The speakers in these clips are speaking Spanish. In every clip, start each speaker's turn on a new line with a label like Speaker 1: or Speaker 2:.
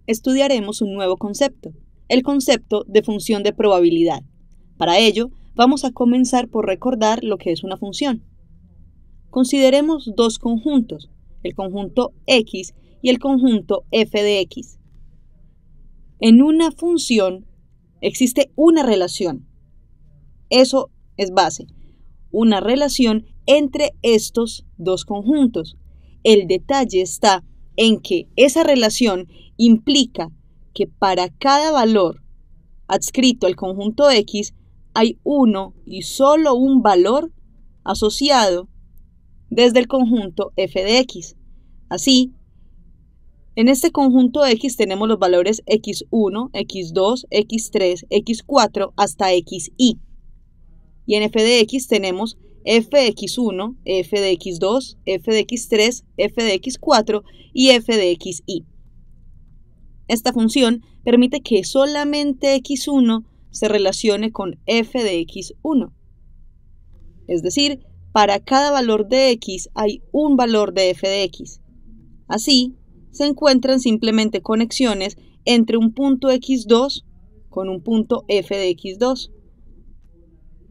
Speaker 1: estudiaremos un nuevo concepto, el concepto de función de probabilidad. Para ello, vamos a comenzar por recordar lo que es una función. Consideremos dos conjuntos, el conjunto X y el conjunto f de X. En una función existe una relación. Eso es base, una relación entre estos dos conjuntos. El detalle está en que esa relación implica que para cada valor adscrito al conjunto X hay uno y solo un valor asociado desde el conjunto f de X. Así, en este conjunto X tenemos los valores x1, x2, x3, x4 hasta xy. Y en f de X tenemos f de x1, f de x2, f de x3, f de x4 y f de xy. Esta función permite que solamente x1 se relacione con f de x1. Es decir, para cada valor de x hay un valor de f de x. Así, se encuentran simplemente conexiones entre un punto x2 con un punto f de x2,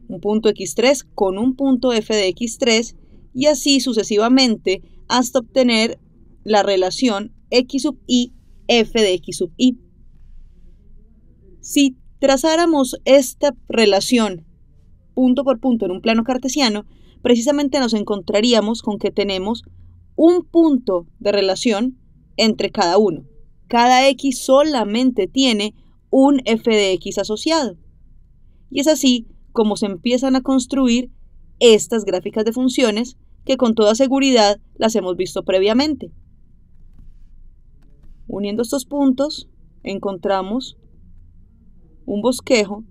Speaker 1: un punto x3 con un punto f de x3 y así sucesivamente hasta obtener la relación x sub y f de x sub y. Si trazáramos esta relación punto por punto en un plano cartesiano, precisamente nos encontraríamos con que tenemos un punto de relación entre cada uno. Cada x solamente tiene un f de x asociado. Y es así como se empiezan a construir estas gráficas de funciones que con toda seguridad las hemos visto previamente. Uniendo estos puntos, encontramos un bosquejo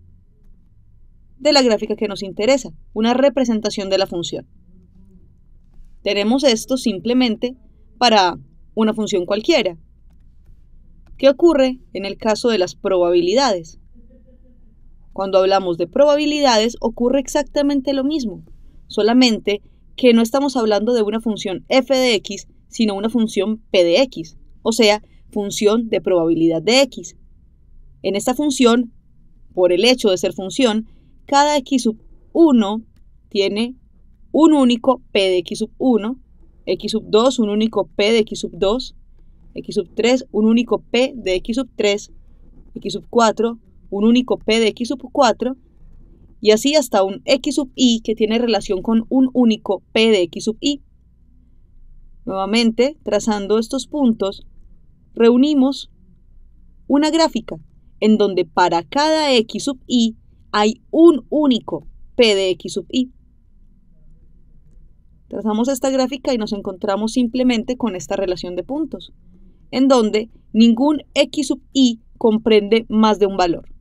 Speaker 1: de la gráfica que nos interesa, una representación de la función. Tenemos esto simplemente para una función cualquiera. ¿Qué ocurre en el caso de las probabilidades? Cuando hablamos de probabilidades ocurre exactamente lo mismo, solamente que no estamos hablando de una función f de x, sino una función p de x, o sea, función de probabilidad de x. En esta función, por el hecho de ser función, cada x sub 1 tiene un único p de x sub 1, x sub 2 un único p de x sub 2, x sub 3 un único p de x sub 3, x sub 4 un único p de x sub 4 y así hasta un x sub y que tiene relación con un único p de x sub y. Nuevamente, trazando estos puntos, reunimos una gráfica en donde para cada x sub y hay un único p de x sub y. Trazamos esta gráfica y nos encontramos simplemente con esta relación de puntos, en donde ningún x sub y comprende más de un valor.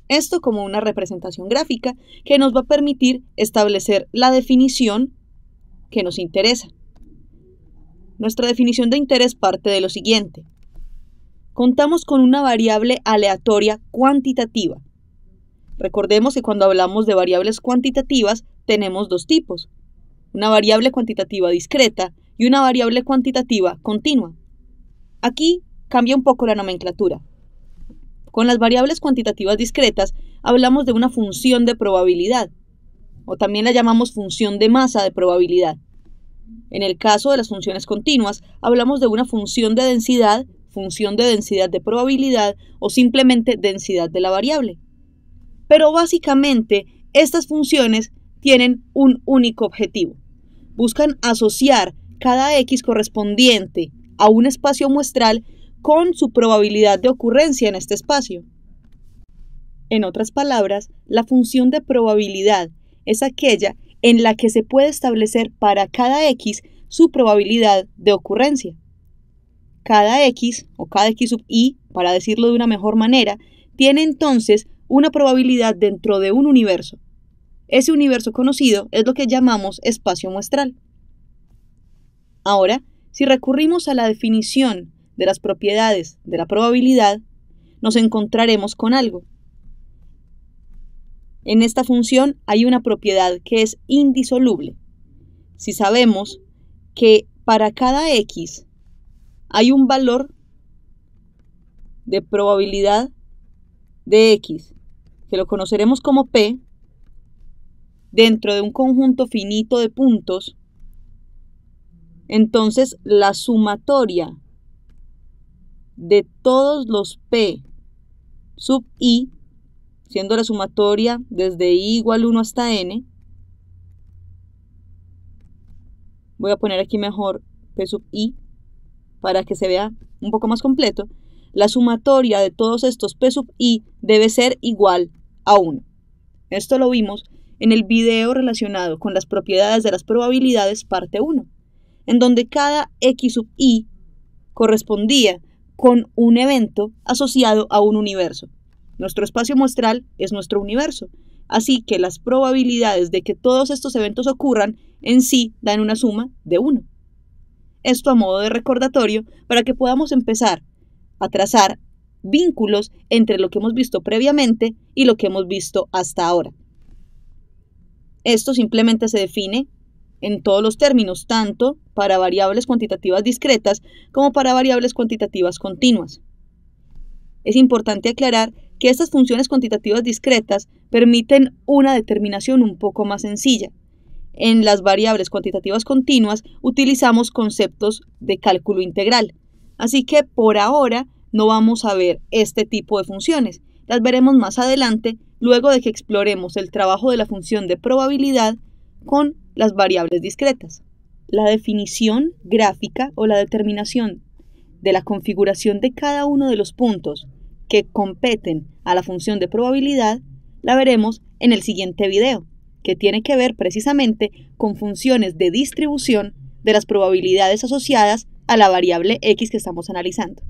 Speaker 1: Esto como una representación gráfica que nos va a permitir establecer la definición que nos interesa. Nuestra definición de interés parte de lo siguiente. Contamos con una variable aleatoria cuantitativa. Recordemos que cuando hablamos de variables cuantitativas tenemos dos tipos, una variable cuantitativa discreta y una variable cuantitativa continua. Aquí cambia un poco la nomenclatura. Con las variables cuantitativas discretas hablamos de una función de probabilidad, o también la llamamos función de masa de probabilidad. En el caso de las funciones continuas, hablamos de una función de densidad de probabilidad o simplemente densidad de la variable. Pero básicamente, estas funciones tienen un único objetivo. Buscan asociar cada x correspondiente a un espacio muestral con su probabilidad de ocurrencia en este espacio. En otras palabras, la función de probabilidad es aquella en la que se puede establecer para cada x su probabilidad de ocurrencia. Cada x, o cada x sub y, para decirlo de una mejor manera, tiene entonces una probabilidad dentro de un universo. Ese universo conocido es lo que llamamos espacio muestral. Ahora, si recurrimos a la definición de las propiedades de la probabilidad, nos encontraremos con algo. En esta función hay una propiedad que es indisoluble. Si sabemos que para cada x hay un valor de probabilidad de X, que lo conoceremos como P, dentro de un conjunto finito de puntos, entonces la sumatoria de todos los P sub I, siendo la sumatoria desde I igual 1 hasta N, voy a poner aquí mejor P sub I para que se vea un poco más completo, la sumatoria de todos estos P sub I debe ser igual a 1. Esto lo vimos en el video relacionado con las propiedades de las probabilidades parte 1, en donde cada X sub I correspondía con un evento asociado a un universo. Nuestro espacio muestral es nuestro universo, así que las probabilidades de que todos estos eventos ocurran en sí dan una suma de 1. Esto a modo de recordatorio para que podamos empezar a trazar vínculos entre lo que hemos visto previamente y lo que hemos visto hasta ahora. Esto simplemente se define en todos los términos, tanto para variables cuantitativas discretas como para variables cuantitativas continuas. Es importante aclarar que estas funciones cuantitativas discretas permiten una determinación un poco más sencilla. En las variables cuantitativas continuas utilizamos conceptos de cálculo integral, así que por ahora no vamos a ver este tipo de funciones. Las veremos más adelante, luego de que exploremos el trabajo de la función de probabilidad con las variables discretas. La definición gráfica o la determinación de la configuración de cada uno de los puntos que competen a la función de probabilidad la veremos en el siguiente video, que tiene que ver precisamente con funciones de distribución de las probabilidades asociadas a la variable X que estamos analizando.